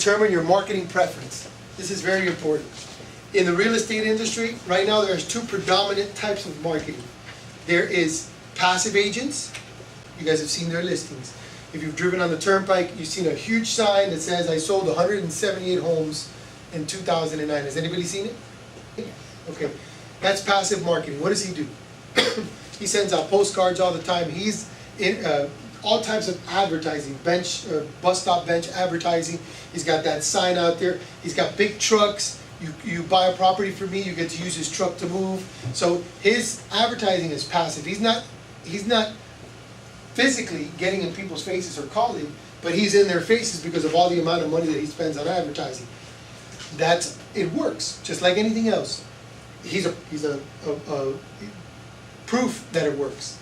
determine your marketing preference. This is very important. In the real estate industry, right now there's two predominant types of marketing. There is passive agents. You guys have seen their listings. If you've driven on the turnpike, you've seen a huge sign that says, I sold 178 homes in 2009. Has anybody seen it? Okay, that's passive marketing. What does he do? He sends out postcards all the time. He's in all types of advertising, bus stop bench advertising. He's got that sign out there. He's got big trucks. You buy a property from me, you get to use his truck to move. So his advertising is passive. He's not physically getting in people's faces or calling, but he's in their faces because of all the amount of money that he spends on advertising. It works, just like anything else. He's a proof that it works.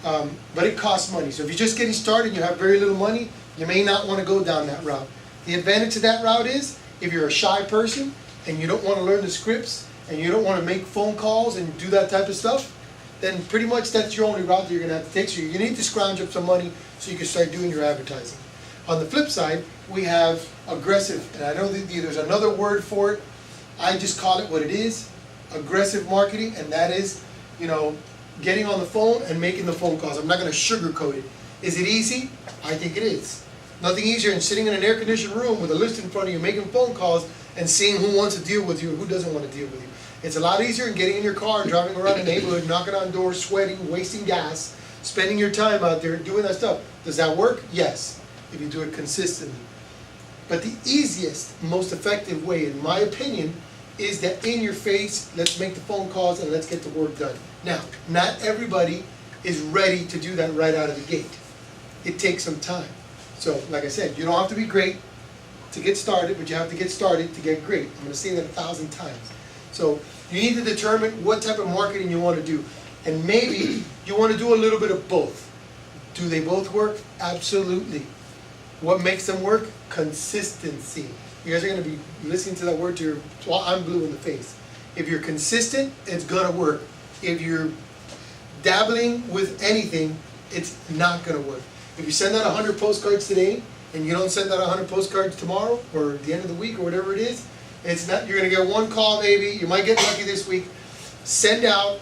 But it costs money. So if you're just getting started and you have very little money, you may not want to go down that route. The advantage of that route is, if you're a shy person and you don't want to learn the scripts and you don't want to make phone calls and do that type of stuff, then pretty much that's your only route that you're going to have to take. So you need to scrounge up some money so you can start doing your advertising. On the flip side, we have aggressive, and I know that there's another word for it. I just call it what it is, aggressive marketing, and that is, getting on the phone and making the phone calls. I'm not going to sugarcoat it. Is it easy? I think it is. Nothing easier than sitting in an air-conditioned room with a list in front of you, making phone calls and seeing who wants to deal with you and who doesn't want to deal with you. It's a lot easier than getting in your car and driving around the neighborhood, knocking on doors, sweating, wasting gas, spending your time out there doing that stuff. Does that work? Yes, if you do it consistently. But the easiest, most effective way, in my opinion, is that in your face, let's make the phone calls and let's get the work done. Now, not everybody is ready to do that right out of the gate. It takes some time. So, like I said, you don't have to be great to get started, but you have to get started to get great. I'm going to say that 1,000 times. So, you need to determine what type of marketing you want to do. And maybe you want to do a little bit of both. Do they both work? Absolutely. What makes them work? Consistency. You guys are going to be listening to that word I'm blue in the face. If you're consistent, it's going to work. If you're dabbling with anything, it's not going to work. If you send out 100 postcards today and you don't send out 100 postcards tomorrow or at the end of the week or whatever it is, it's not. You're going to get one call maybe. You might get lucky this week. Send out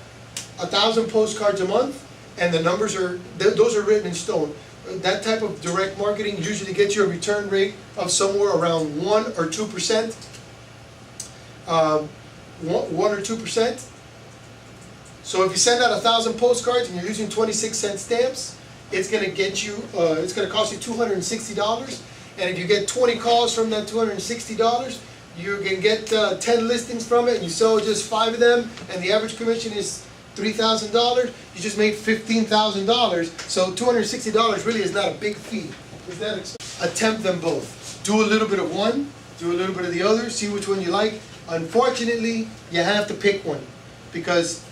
1,000 postcards a month, and the numbers those are written in stone. That type of direct marketing usually gets you a return rate of somewhere around 1 or 2%. 1 or 2%. So if you send out 1,000 postcards and you're using 26-cent stamps, it's going to get you. It's going to cost you $260. And if you get 20 calls from that $260, you can get 10 listings from it, and you sell just 5 of them, and the average commission is $3,000. You just made $15,000. So $260 really is not a big fee. Is that expensive? Attempt them both. Do a little bit of one, do a little bit of the other, see which one you like. Unfortunately, you have to pick one, because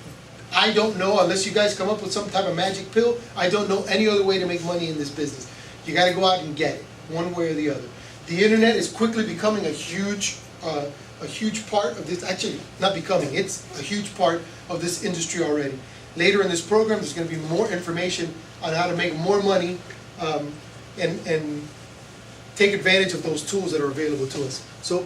I don't know, unless you guys come up with some type of magic pill, I don't know any other way to make money in this business. You got to go out and get it, one way or the other. The internet is quickly becoming a huge part of this. Actually, not becoming, it's a huge part of this industry already. Later in this program, there's going to be more information on how to make more money and take advantage of those tools that are available to us. So